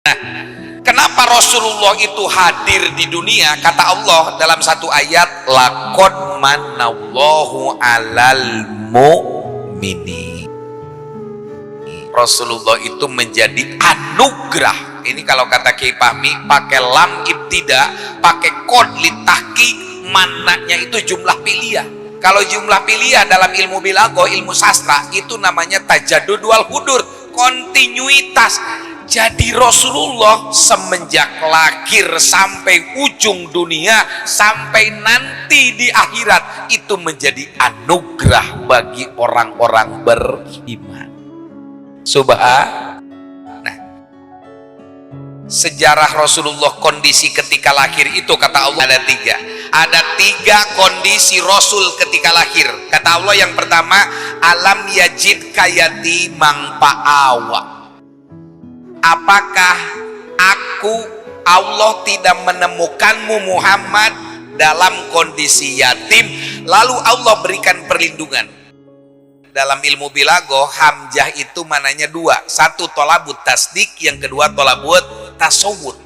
Nah, kenapa Rasulullah itu hadir di dunia? Kata Allah dalam satu ayat, laqad manallahu 'alal mu'minin. Rasulullah itu menjadi anugerah. Ini kalau kata Kiai Fahmi pakai lam ibtida, pakai kod litahqiq, mananya itu jumlah pilihan. Kalau jumlah pilihan dalam ilmu bilaghah, ilmu sastra, itu namanya tajaddud wal hudur, kontinuitas. Jadi Rasulullah semenjak lahir sampai ujung dunia, sampai nanti di akhirat, itu menjadi anugerah bagi orang-orang beriman. Nah, sejarah Rasulullah kondisi ketika lahir itu, kata Allah ada tiga kondisi Rasul ketika lahir. Kata Allah yang pertama, alam yajid kayati mangpa'awa. Apakah Allah tidak menemukanmu Muhammad dalam kondisi yatim, lalu Allah berikan perlindungan? Dalam ilmu bilaghah, hamzah itu mananya dua, satu tolabut tasdik, yang kedua tolabut tasawur.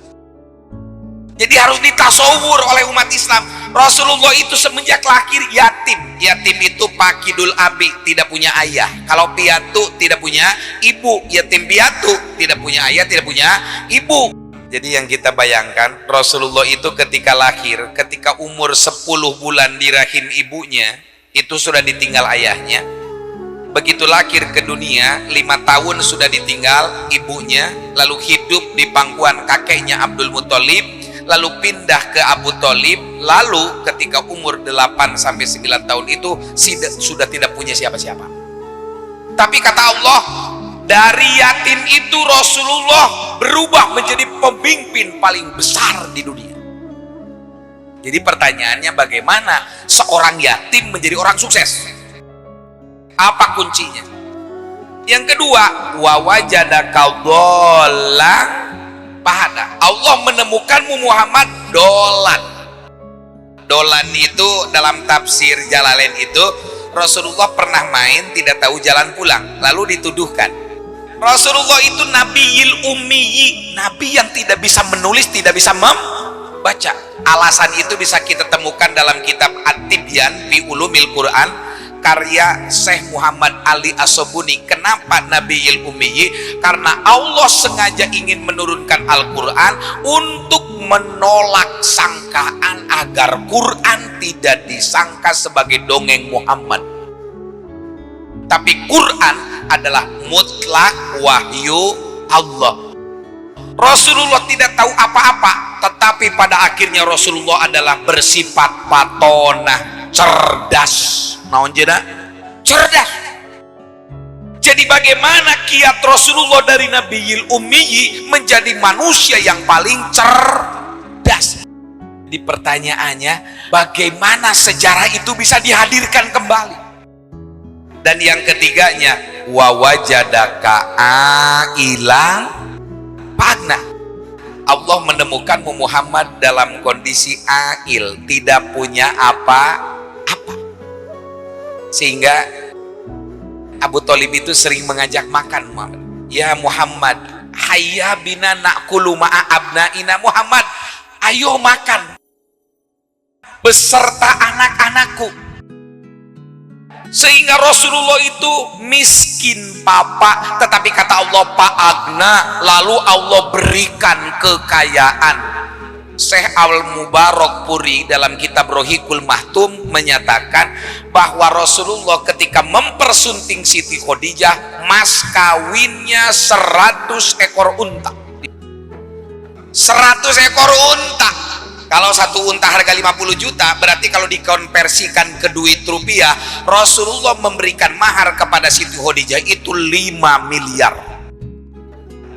Jadi harus ditasawur oleh umat Islam. Rasulullah itu semenjak lahir yatim. Yatim itu pakidul abi, tidak punya ayah. Kalau piatu tidak punya ibu. Yatim piatu tidak punya ayah, tidak punya ibu. Jadi yang kita bayangkan, Rasulullah itu ketika lahir, ketika umur 10 bulan di rahim ibunya, itu sudah ditinggal ayahnya. Begitu lahir ke dunia, 5 tahun sudah ditinggal ibunya, lalu hidup di pangkuan kakeknya Abdul Muthalib, lalu pindah ke Abu Thalib, lalu ketika umur 8-9 tahun itu sudah tidak punya siapa-siapa. Tapi kata Allah, dari yatim itu Rasulullah berubah menjadi pemimpin paling besar di dunia. Jadi pertanyaannya, bagaimana seorang yatim menjadi orang sukses? Apa kuncinya? Yang kedua, wa wajadaka dhallan fahada. Allah menemukanmu Muhammad dolan. Dolan itu dalam tafsir Jalalain itu, Rasulullah pernah main tidak tahu jalan pulang, lalu dituduhkan. Rasulullah itu nabiyil ummiyi, nabi yang tidak bisa menulis, tidak bisa membaca. Alasan itu bisa kita temukan dalam kitab At-Tibyan fi Ulumil Quran, karya Syekh Muhammad Ali As-Sobuni. Kenapa Nabiyil Ummiyi? Karena Allah sengaja ingin menurunkan Al-Quran untuk menolak sangkaan agar Quran tidak disangka sebagai dongeng Muhammad. Tapi Quran adalah mutlak wahyu Allah. Rasulullah tidak tahu apa-apa, tetapi pada akhirnya Rasulullah adalah bersifat patonah, cerdas. Naon jeda? Cerdas. Jadi bagaimana kiat Rasulullah dari Nabiyil Ummiyi menjadi manusia yang paling cerdas? Di pertanyaannya, bagaimana sejarah itu bisa dihadirkan kembali? Dan yang ketiganya, wa wajadaka ailan fagna. Allah menemukanmu Muhammad dalam kondisi ail, tidak punya apa-apa. Sehingga Abu Thalib itu sering mengajak makan Muhammad. Ya Muhammad, hayya bina na'kulu ma'a abnaina. Muhammad, ayo makan beserta anak-anakku. Sehingga Rasulullah itu miskin papa, tetapi kata Allah fa'agna, lalu Allah berikan kekayaan. Syekh Al-Mubarak Puri dalam kitab Rohikul Mahtum menyatakan bahwa Rasulullah ketika mempersunting Siti Khadijah, mas kawinnya 100 ekor unta. 100 ekor unta. Kalau satu unta harga 50 juta, berarti kalau dikonversikan ke duit rupiah, Rasulullah memberikan mahar kepada Siti Khadijah itu 5 miliar.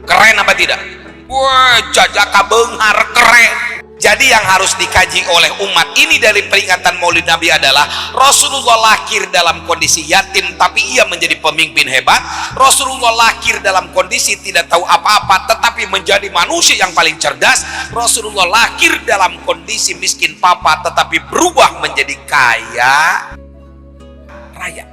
Keren apa tidak? Wah, jajaka benghar, keren. Jadi yang harus dikaji oleh umat ini dari peringatan Maulid Nabi adalah Rasulullah lahir dalam kondisi yatim, tapi ia menjadi pemimpin hebat. Rasulullah lahir dalam kondisi tidak tahu apa-apa, tetapi menjadi manusia yang paling cerdas. Rasulullah lahir dalam kondisi miskin papa, tetapi berubah menjadi kaya raya.